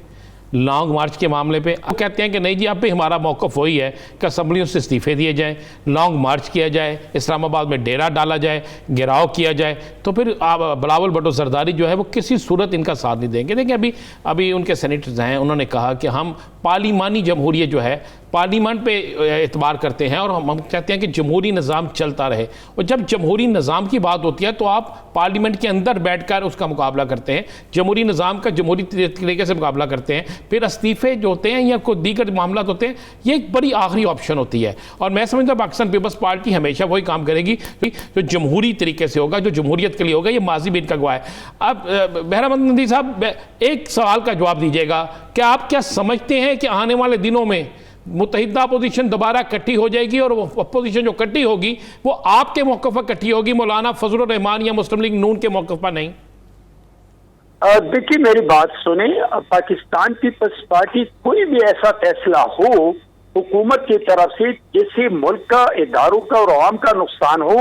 S3: لانگ مارچ کے معاملے پہ؟ اب کہتے ہیں کہ نہیں جی، اب بھی ہمارا موقف وہی ہے کہ اسمبلیوں سے استعفے دیے جائیں، لانگ مارچ کیا جائے، اسلام آباد میں ڈیرا ڈالا جائے، گھیراؤ کیا جائے، تو پھر بلاول بھٹو زرداری جو ہے وہ کسی صورت ان کا ساتھ نہیں دیں گے۔ دیکھیں، ابھی ان کے سینیٹرز ہیں، انہوں نے کہا کہ ہم پارلیمانی جمہوریت جو ہے پارلیمان پہ اعتبار کرتے ہیں اور ہم کہتے ہیں کہ جمہوری نظام چلتا رہے، اور جب جمہوری نظام کی بات ہوتی ہے تو آپ پارلیمنٹ کے اندر بیٹھ کر اس کا مقابلہ کرتے ہیں، جمہوری نظام کا جمہوری طریقے سے مقابلہ کرتے ہیں، پھر استعفے جو ہوتے ہیں یا کوئی دیگر معاملات ہوتے ہیں، یہ ایک بڑی آخری آپشن ہوتی ہے۔ اور میں سمجھتا ہوں پاکستان پیپلز پارٹی ہمیشہ وہی کام کرے گی جو جمہوری طریقے سے ہوگا، جو جمہوریت کے لیے ہوگا، یہ ماضی بھی ان کا گواہ ہے۔ اب بہرامند ندی صاحب، ایک سوال کا جواب دیجیے گا کہ آپ کیا سمجھتے ہیں کہ آنے والے دنوں میں متحدہ اپوزیشن دوبارہ کٹھی ہو جائے گی، اور وہ اپوزیشن جو کٹھی ہوگی وہ آپ کے موقف پر کٹھی ہوگی، مولانا فضل الرحمان یا مسلم لیگ نون کے موقف پر نہیں؟
S7: دیکھیے، میری بات سنیں، پاکستان پیپلز پارٹی کوئی بھی ایسا فیصلہ ہو حکومت کی طرف سے جس سے ملک کا، اداروں کا اور عوام کا نقصان ہو،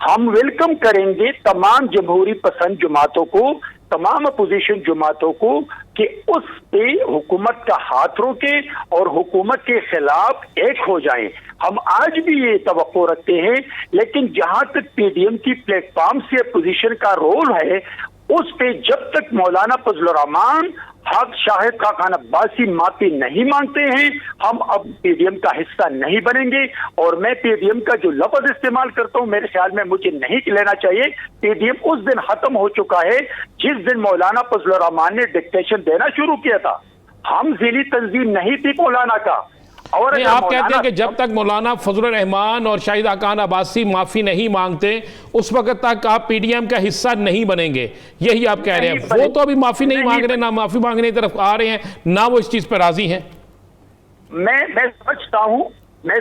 S7: ہم ویلکم کریں گے تمام جمہوری پسند جماعتوں کو، تمام اپوزیشن جماعتوں کو، کہ اس پہ حکومت کا ہاتھ روکے اور حکومت کے خلاف ایک ہو جائیں۔ ہم آج بھی یہ توقع رکھتے ہیں، لیکن جہاں تک PDM کی پلیٹ فارم سے اپوزیشن کا رول ہے، اس پہ جب تک مولانا فضل الرحمان، حق شاہد خاقان عباسی معافی نہیں مانگتے ہیں، ہم اب PDM کا حصہ نہیں بنیں گے۔ اور میں PDM کا جو لفظ استعمال کرتا ہوں، میرے خیال میں مجھے نہیں لینا چاہیے۔ PDM اس دن ختم ہو چکا ہے جس دن مولانا فضل الرحمان نے ڈکٹیشن دینا شروع کیا تھا۔ ہم ذیلی تنظیم نہیں تھی مولانا کا۔ اور
S3: آپ کہتے ہیں کہ جب تک مولانا فضل الرحمان اور شاہد خاقان عباسی معافی نہیں مانگتے، اس وقت تک آپ PDM کا حصہ نہیں بنیں گے، یہی آپ کہہ رہے ہیں؟ وہ تو ابھی معافی نہیں مانگ رہے، نہ معافی مانگنے کی طرف آ رہے ہیں، نہ وہ اس چیز پر راضی ہیں۔
S7: میں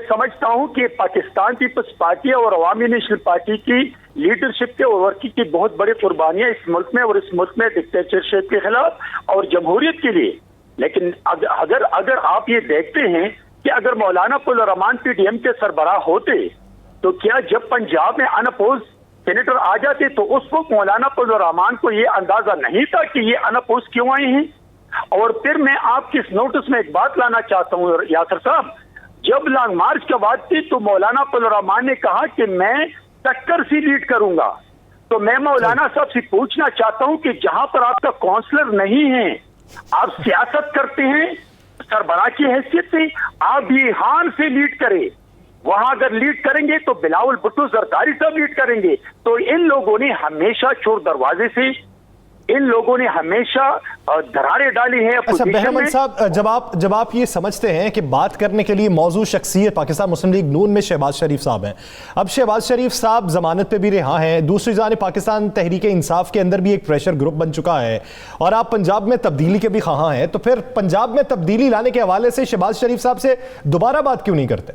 S7: سمجھتا ہوں کہ پاکستان پیپلز پارٹی اور عوامی نیشنل پارٹی کی لیڈرشپ کے اور ورکنگ کی بہت بڑی قربانیاں اس ملک میں، اور اس ملک میں ڈکٹیٹرشپ کے خلاف اور جمہوریت کے لیے۔ لیکن اگر آپ یہ دیکھتے ہیں کہ اگر مولانا فضل الرحمان PDM کے سربراہ ہوتے تو کیا جب پنجاب میں ان اپوز سینیٹر آ جاتے تو اس وقت مولانا فضل الرحمان کو یہ اندازہ نہیں تھا کہ یہ ان اپوز کیوں آئے ہیں؟ اور پھر میں آپ کے نوٹس میں ایک بات لانا چاہتا ہوں یاسر صاحب، جب لانگ مارچ کا بات تھی تو مولانا فضل الرحمان نے کہا کہ میں ٹکر سے لیڈ کروں گا۔ تو میں مولانا صاحب سے پوچھنا چاہتا ہوں کہ جہاں پر آپ کا کونسلر نہیں ہے، آپ سیاست کرتے ہیں سربراہ کی حیثیت سے، آپ بیہان سے لیڈ کریں، وہاں اگر لیڈ کریں گے تو بلاول بھٹو زرداری صاحب لیڈ کریں گے. تو ان لوگوں نے ہمیشہ چور دروازے سے، ان لوگوں نے ہمیشہ دھرارے ڈالی ہیں.
S1: اچھا بہرمند صاحب، جب آپ یہ سمجھتے ہیں کہ بات کرنے کے لیے موضوع شخصیت پاکستان مسلم لیگ نون میں شہباز شریف صاحب ہیں، اب شہباز شریف صاحب ضمانت پہ بھی رہا ہیں، دوسری جانب پاکستان تحریک انصاف کے اندر بھی ایک پریشر گروپ بن چکا ہے، اور آپ پنجاب میں تبدیلی کے بھی خواہاں ہیں، تو پھر پنجاب میں تبدیلی لانے کے حوالے سے شہباز شریف صاحب سے دوبارہ بات کیوں نہیں کرتے؟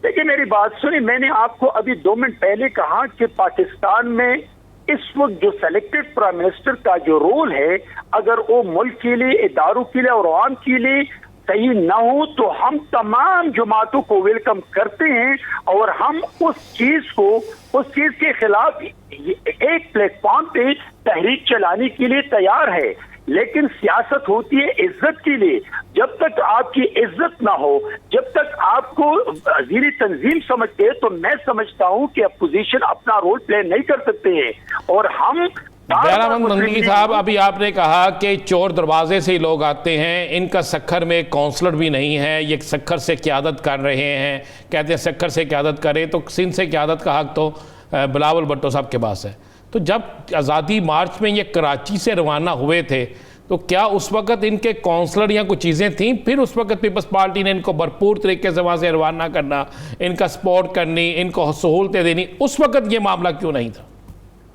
S7: دیکھیں میری بات سنیں، میں نے آپ کو ابھی 2 منٹ پہلے کہا کہ پاکستان میں اس وقت جو سلیکٹڈ پرائم منسٹر کا جو رول ہے، اگر وہ ملک کے لیے، اداروں کے لیے اور عوام کے لیے صحیح نہ ہو تو ہم تمام جماعتوں کو ویلکم کرتے ہیں، اور ہم اس چیز کے خلاف ایک پلیٹ فارم پہ تحریک چلانے کے لیے تیار ہے. لیکن سیاست ہوتی ہے عزت کے لیے. جب تک آپ کی عزت نہ ہو، جب تک آپ کو وزیر تنظیم سمجھتے ہیں، تو میں سمجھتا ہوں کہ اپوزیشن اپنا رول پلے نہیں کر سکتے ہیں. اور ہم
S3: بہرمند منگی صاحب، ابھی آپ نے کہا کہ چور دروازے سے ہی لوگ آتے ہیں، ان کا سکھر میں کونسلر بھی نہیں ہے، یہ سکھر سے قیادت کر رہے ہیں، کہتے ہیں سکھر سے قیادت کریں، تو سندھ سے قیادت کا حق تو بلاول بھٹو صاحب کے پاس ہے. تو جب آزادی مارچ میں یہ کراچی سے روانہ ہوئے تھے تو کیا اس وقت ان کے کونسلر یا کچھ چیزیں تھیں؟ پھر اس وقت پیپلز پارٹی نے ان کو بھرپور طریقے سے وہاں سے روانہ کرنا، ان کا سپورٹ کرنی، ان کو سہولتیں دینی، اس وقت یہ معاملہ کیوں نہیں تھا؟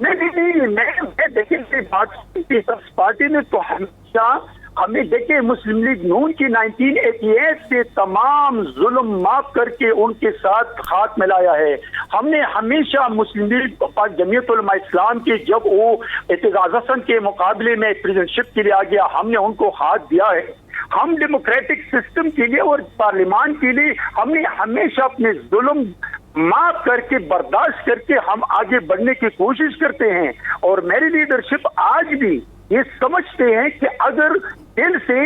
S7: نہیں، میں دیکھیں پیپلز پارٹی نے تو ہمیشہ ہمیں دیکھیں مسلم لیگ نون کی 1988 سے تمام ظلم معاف کر کے ان کے ساتھ ہاتھ ملایا ہے. ہم نے ہمیشہ مسلم لیگ جمعیت علماء اسلام کے جب وہ اعتزاز حسن کے مقابلے میں پریزیڈنٹ شپ کے لیے آ گیا، ہم نے ان کو ہاتھ دیا ہے. ہم ڈیموکریٹک سسٹم کے لیے اور پارلیمان کے لیے ہم نے ہمیشہ اپنے ظلم معاف کر کے، برداشت کر کے ہم آگے بڑھنے کی کوشش کرتے ہیں. اور میری لیڈرشپ آج بھی یہ سمجھتے ہیں کہ اگر دل سے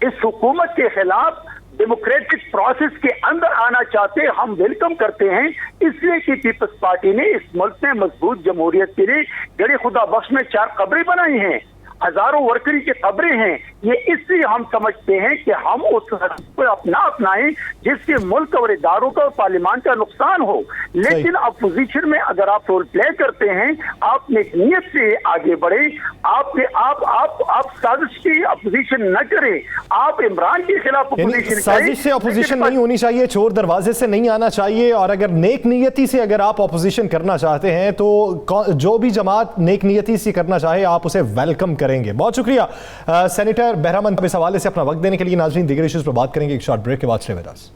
S7: اس حکومت کے خلاف ڈیموکریٹک پروسیس کے اندر آنا چاہتے، ہم ویلکم کرتے ہیں. اس لیے کہ پیپلز پارٹی نے اس ملک میں مضبوط جمہوریت کے لیے گڑے خدا بخش میں 4 قبریں بنائی ہیں، ہزاروں ورکری کی قبریں ہیں. یہ اس لیے ہم سمجھتے ہیں کہ ہم اس کو اپنائیں جس سے ملک اور اداروں کا اور پارلیمان کا نقصان ہو. لیکن اپوزیشن میں اگر آپ رول پلے کرتے ہیں، آپ نے نیت سے آگے بڑھیں، آپ سازش کی اپوزیشن نہ کریں، آپ عمران کے خلاف اپوزیشن
S1: سازش سے اپوزیشن نہیں ہونی چاہیے، چور دروازے سے نہیں آنا چاہیے، اور اگر نیک نیتی سے اگر آپ اپوزیشن کرنا چاہتے ہیں تو جو بھی جماعت نیک نیتی سے کرنا چاہے آپ اسے ویلکم کریں گے. بہت شکریہ سینیٹر بہرمند اس حوالے سے اپنا وقت دینے کے لیے. ناظرین دیگر ایشوز پر بات کریں گے ایک شارٹ بریک کے بعد. Stay with us.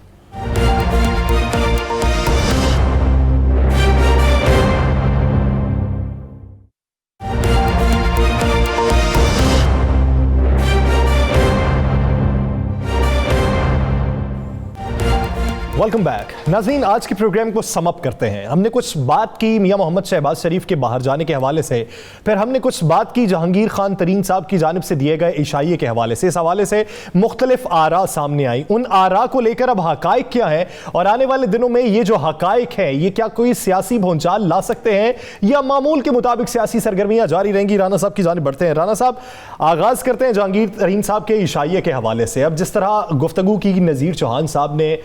S1: Welcome back. ناظرین آج کے پروگرام کو سم اپ کرتے ہیں. ہم نے کچھ بات کی میاں محمد شہباز شریف کے باہر جانے کے حوالے سے، پھر ہم نے کچھ بات کی جہانگیر خان ترین صاحب کی جانب سے دیے گئے عشائیے کے حوالے سے. اس حوالے سے مختلف آراء سامنے آئی. ان آراء کو لے کر اب حقائق کیا ہیں، اور آنے والے دنوں میں یہ جو حقائق ہیں یہ کیا کوئی سیاسی بھونچال لا سکتے ہیں یا معمول کے مطابق سیاسی سرگرمیاں جاری رہیں گی؟ رانا صاحب کی جانب بڑھتے ہیں. رانا صاحب آغاز کرتے ہیں جہانگیر ترین صاحب کے عشائیے کے حوالے سے. اب جس طرح گفتگو کی نذیر چوہان صاحب نے،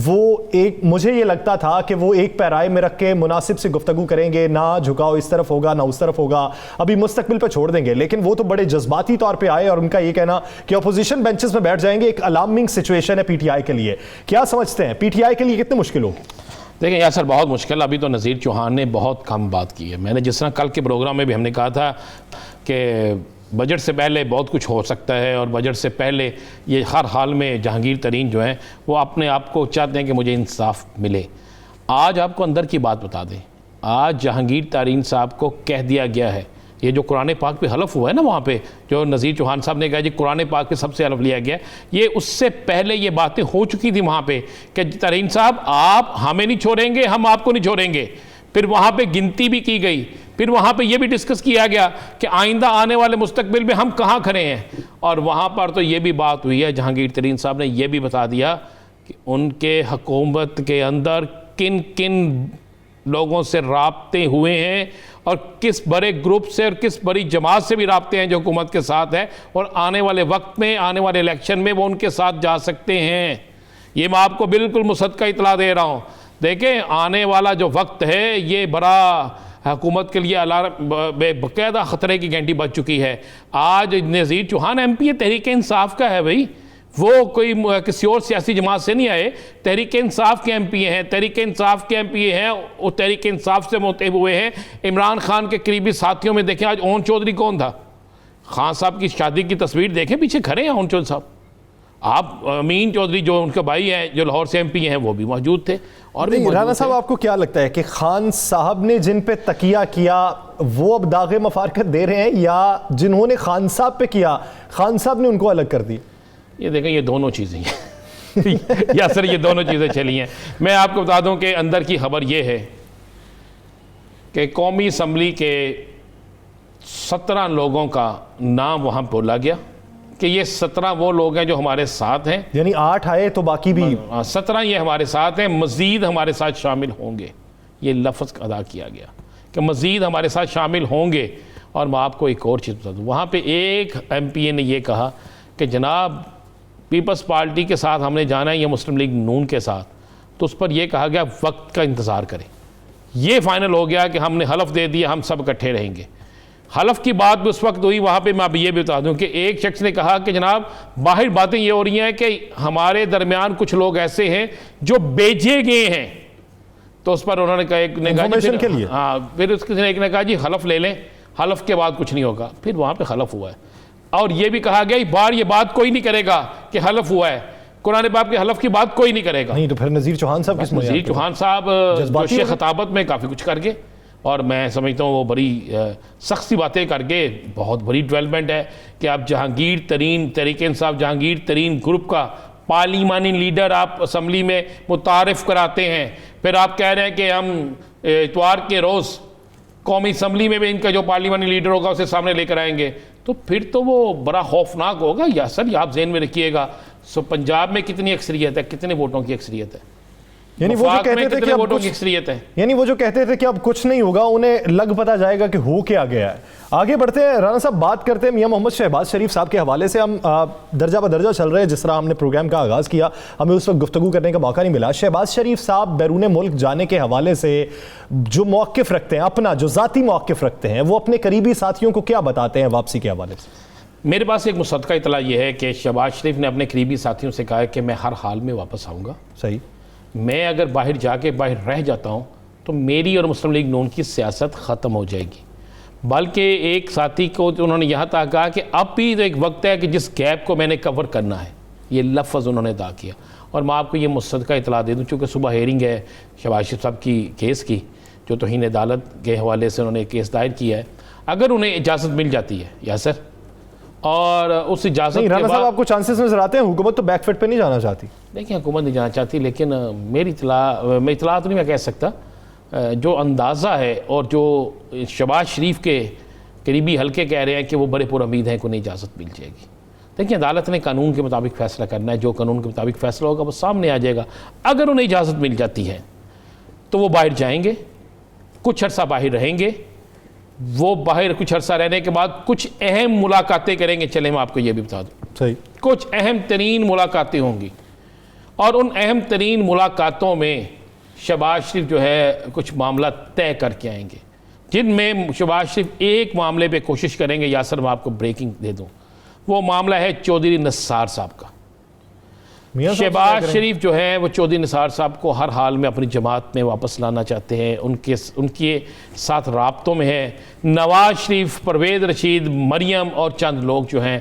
S1: وہ ایک مجھے یہ لگتا تھا کہ وہ ایک پیرائے میں رکھ کے مناسب سے گفتگو کریں گے، نہ جھکاؤ اس طرف ہوگا نہ اس طرف ہوگا، ابھی مستقبل پہ چھوڑ دیں گے. لیکن وہ تو بڑے جذباتی طور پہ آئے اور ان کا یہ کہنا کہ اپوزیشن بینچز میں بیٹھ جائیں گے ایک الارمنگ سچویشن ہے پی ٹی آئی کے لیے. کیا سمجھتے ہیں پی ٹی آئی کے لیے کتنی مشکل ہوگی؟
S3: دیکھیں یاسر بہت مشکل. ابھی تو نذیر چوہان نے بہت کم بات کی ہے. میں نے جس طرح کل کے پروگرام میں بھی ہم نے کہا تھا کہ بجٹ سے پہلے بہت کچھ ہو سکتا ہے، اور بجٹ سے پہلے یہ ہر حال میں جہانگیر ترین جو ہیں وہ اپنے آپ کو چاہتے ہیں کہ مجھے انصاف ملے. آج آپ کو اندر کی بات بتا دیں، آج جہانگیر ترین صاحب کو کہہ دیا گیا ہے، یہ جو قرآن پاک پہ حلف ہوا ہے نا، وہاں پہ جو نذیر چوہان صاحب نے کہا جی قرآن پاک پہ سب سے حلف لیا گیا، یہ اس سے پہلے یہ باتیں ہو چکی تھی وہاں پہ کہ ترین صاحب آپ ہمیں نہیں چھوڑیں گے، ہم آپ کو نہیں چھوڑیں گے. پھر وہاں پہ گنتی بھی کی گئی، پھر وہاں پہ یہ بھی ڈسکس کیا گیا کہ آئندہ آنے والے مستقبل میں ہم کہاں کھڑے ہیں. اور وہاں پر تو یہ بھی بات ہوئی ہے، جہانگیر ترین صاحب نے یہ بھی بتا دیا کہ ان کے حکومت کے اندر کن کن لوگوں سے رابطے ہوئے ہیں اور کس بڑے گروپ سے اور کس بڑی جماعت سے بھی رابطے ہیں جو حکومت کے ساتھ ہے، اور آنے والے وقت میں، آنے والے الیکشن میں وہ ان کے ساتھ جا سکتے ہیں۔ یہ میں آپ کو بالکل مصدقہ اطلاع دے رہا ہوں۔ دیکھیں آنے والا جو وقت ہے یہ بڑا حکومت کے لیے بے باقاعدہ خطرے کی گھنٹی بج چکی ہے۔ آج نذیر چوہان ایم پی تحریک انصاف کا ہے بھائی، وہ کوئی کسی اور سیاسی جماعت سے نہیں آئے، تحریک انصاف کے ایم پی ہیں، تحریک انصاف کے ایم پی ہیں، وہ تحریک انصاف سے منتخب ہوئے ہیں۔ عمران خان کے قریبی ساتھیوں میں دیکھیں آج اون چودھری کون تھا؟ خان صاحب کی شادی کی تصویر دیکھیں، پیچھے کھڑے ہیں اون چودھری صاحب۔ آپ امین چودھری جو ان کے بھائی ہیں جو لاہور سے ایم پی ہیں وہ بھی موجود تھے۔ اور
S1: رانا صاحب آپ کو کیا لگتا ہے کہ خان صاحب نے جن پہ تکیہ کیا وہ اب داغ مفارقت دے رہے ہیں، یا جنہوں نے خان صاحب پہ کیا خان صاحب نے ان کو الگ کر دی؟
S3: یہ دیکھیں یہ دونوں چیزیں ہیں یا سر یہ دونوں چیزیں چلی ہیں۔ میں آپ کو بتا دوں کہ اندر کی خبر یہ ہے کہ قومی اسمبلی کے 17 لوگوں کا نام وہاں بولا گیا کہ یہ 17 وہ لوگ ہیں جو ہمارے ساتھ ہیں،
S1: یعنی 8 آئے تو باقی بھی
S3: 17 یہ ہمارے ساتھ ہیں، مزید ہمارے ساتھ شامل ہوں گے۔ یہ لفظ ادا کیا گیا کہ مزید ہمارے ساتھ شامل ہوں گے۔ اور میں آپ کو ایک اور چیز بتا دوں، وہاں پہ ایک ایم پی اے نے یہ کہا کہ جناب پیپلز پارٹی کے ساتھ ہم نے جانا ہے یا مسلم لیگ نون کے ساتھ، تو اس پر یہ کہا گیا وقت کا انتظار کریں۔ یہ فائنل ہو گیا کہ ہم نے حلف دے دیا ہم سب اکٹھے رہیں گے۔ حلف کی بات بھی اس وقت ہوئی، وہاں پہ میں اب یہ بھی بتا دوں کہ ایک شخص نے کہا کہ جناب باہر باتیں یہ ہو رہی ہیں کہ ہمارے درمیان کچھ لوگ ایسے ہیں جو بھیجے گئے ہیں، تو اس پر انہوں نے کہا ایک نے کہا
S1: انفارمیشن کے لیے،
S3: ہاں، پھر اس کے ایک نے کہا جی حلف لے لیں، حلف کے بعد کچھ نہیں ہوگا۔ پھر وہاں پہ حلف ہوا ہے، اور یہ بھی کہا گیا بار یہ بات کوئی نہیں کرے گا کہ حلف ہوا ہے، قرآن پاک کے حلف کی بات کوئی نہیں کرے گا۔
S1: نہیں تو پھر نذیر چوہان صاحب کس
S3: نذیر چوہان صاحب جوش خطابت میں کافی کچھ کر گئے، اور میں سمجھتا ہوں وہ بڑی سخت سی باتیں کر کے بہت بڑی ڈیولپمنٹ ہے کہ آپ جہانگیر ترین تحریک انصاف جہانگیر ترین گروپ کا پارلیمانی لیڈر آپ اسمبلی میں متعارف کراتے ہیں، پھر آپ کہہ رہے ہیں کہ ہم اتوار کے روز قومی اسمبلی میں بھی ان کا جو پارلیمانی لیڈر ہوگا اسے سامنے لے کر آئیں گے، تو پھر تو وہ بڑا خوفناک ہوگا۔ یا سر یہ آپ ذہن میں رکھیے گا، پنجاب میں کتنی اکثریت ہے، کتنے ووٹوں کی اکثریت ہے؟
S1: یعنی وہ جو کہتے تھے کہ اب
S3: کچھ اکثریت ہے،
S1: یعنی وہ جو کہتے تھے کہ اب کچھ نہیں ہوگا، انہیں لگ پتا جائے گا کہ ہو کیا گیا ہے۔ آگے بڑھتے ہیں رانا صاحب، بات کرتے ہیں میاں محمد شہباز شریف صاحب کے حوالے سے۔ ہم درجہ بدرجہ چل رہے ہیں، جس طرح ہم نے پروگرام کا آغاز کیا ہمیں اس وقت گفتگو کرنے کا موقع نہیں ملا۔ شہباز شریف صاحب بیرون ملک جانے کے حوالے سے جو موقف رکھتے ہیں، اپنا جو ذاتی موقف رکھتے ہیں، وہ اپنے قریبی ساتھیوں کو کیا بتاتے ہیں واپسی کے حوالے سے؟
S3: میرے پاس ایک مصدقہ اطلاع یہ ہے کہ شہباز شریف نے اپنے قریبی ساتھیوں سے کہا ہے کہ میں ہر حال میں واپس آؤں گا۔
S1: صحیح،
S3: میں اگر باہر جا کے باہر رہ جاتا ہوں تو میری اور مسلم لیگ نون کی سیاست ختم ہو جائے گی۔ بلکہ ایک ساتھی کو انہوں نے یہاں تک کہا کہ اب بھی ایک وقت ہے کہ جس گیپ کو میں نے کور کرنا ہے، یہ لفظ انہوں نے ادا کیا۔ اور میں آپ کو یہ مصدقہ اطلاع دے دوں، چونکہ صبح ہیئرنگ ہے شہباز شریف صاحب کی کیس کی، جو توہین عدالت کے حوالے سے انہوں نے کیس دائر کیا ہے، اگر انہیں اجازت مل جاتی ہے یاسر، اور اس اجازت کے
S1: رانا صاحب
S3: بعد
S1: آپ کو چانسز نظر آتے ہیں حکومت تو بیک فٹ پہ نہیں جانا چاہتی؟
S3: دیکھیں حکومت نہیں جانا چاہتی، لیکن میری اطلاع تو نہیں میں کہہ سکتا، جو اندازہ ہے اور جو شہباز شریف کے قریبی حلقے کہہ رہے ہیں کہ وہ بڑے پر امید ہیں کہ انہیں اجازت مل جائے گی۔ دیکھیں عدالت نے قانون کے مطابق فیصلہ کرنا ہے، جو قانون کے مطابق فیصلہ ہوگا وہ سامنے آ جائے گا۔ اگر انہیں اجازت مل جاتی ہے تو وہ باہر جائیں گے، کچھ عرصہ باہر رہیں گے، وہ باہر کچھ عرصہ رہنے کے بعد کچھ اہم ملاقاتیں کریں گے۔ چلیں میں آپ کو یہ بھی بتا دوں،
S1: صحیح،
S3: کچھ اہم ترین ملاقاتیں ہوں گی، اور ان اہم ترین ملاقاتوں میں شہباز شریف جو ہے کچھ معاملہ طے کر کے آئیں گے، جن میں شہباز شریف ایک معاملے پہ کوشش کریں گے۔ یاسر میں آپ کو بریکنگ دے دوں، وہ معاملہ ہے چودھری نثار صاحب کا۔ شہباز شریف جو ہے وہ چودھری نثار صاحب کو ہر حال میں اپنی جماعت میں واپس لانا چاہتے ہیں، ان کے ساتھ رابطوں میں ہے۔ نواز شریف، پرویز رشید، مریم اور چند لوگ جو ہیں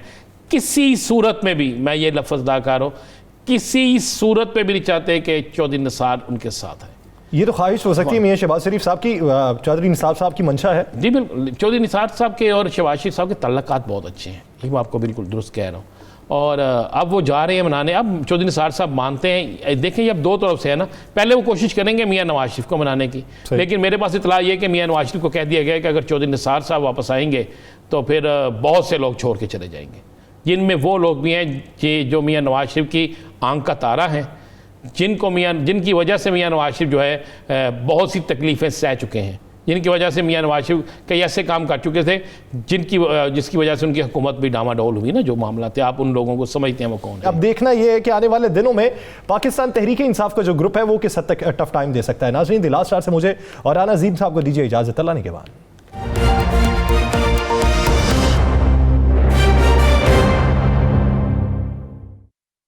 S3: کسی صورت میں بھی، میں یہ لفظ ادا کر رہا ہوں، کسی صورت پہ بھی نہیں چاہتے کہ چودھری نثار ان کے ساتھ ہے۔
S1: یہ تو خواہش ہو سکتی ہے میاں شہباز شریف صاحب کی، چودھری نثار صاحب کی منشا ہے۔
S3: جی بالکل، چودھری نثار صاحب کے اور شہباز شریف صاحب کے تعلقات بہت اچھے ہیں، یہ میں آپ کو بالکل درست کہہ رہا ہوں۔ اور اب وہ جا رہے ہیں منانے، اب چودھری نثار صاحب مانتے ہیں، دیکھیں یہ اب دو طرف سے ہے نا، پہلے وہ کوشش کریں گے میاں نواز شریف کو منانے کی، لیکن میرے پاس اطلاع یہ کہ میاں نواز شریف کو کہہ دیا گیا کہ اگر چودھری نثار صاحب واپس آئیں گے تو پھر بہت سے لوگ چھوڑ کے چلے جائیں گے، جن میں وہ لوگ بھی ہیں جو میاں نواز شریف کی آنکھ کا تارا ہیں، جن کی وجہ سے میاں نواز شریف جو ہے بہت سی تکلیفیں سہ چکے ہیں، جن کی وجہ سے میاں نواز شریف کئی ایسے کام کر چکے تھے جس کی وجہ سے ان کی حکومت بھی ڈاما ڈول ہوئی نا، جو معاملات ہیں آپ ان لوگوں کو سمجھتے ہیں وہ کون ہیں۔
S1: اب دیکھنا یہ ہے کہ آنے والے دنوں میں پاکستان تحریک انصاف کا جو گروپ ہے وہ کس حد تک ٹف ٹائم دے سکتا ہے۔ ناظرین، دی لاسٹ آور سے مجھے اور رانا عظیم صاحب کو دیجیے اجازت، اللہ نے کے بعد۔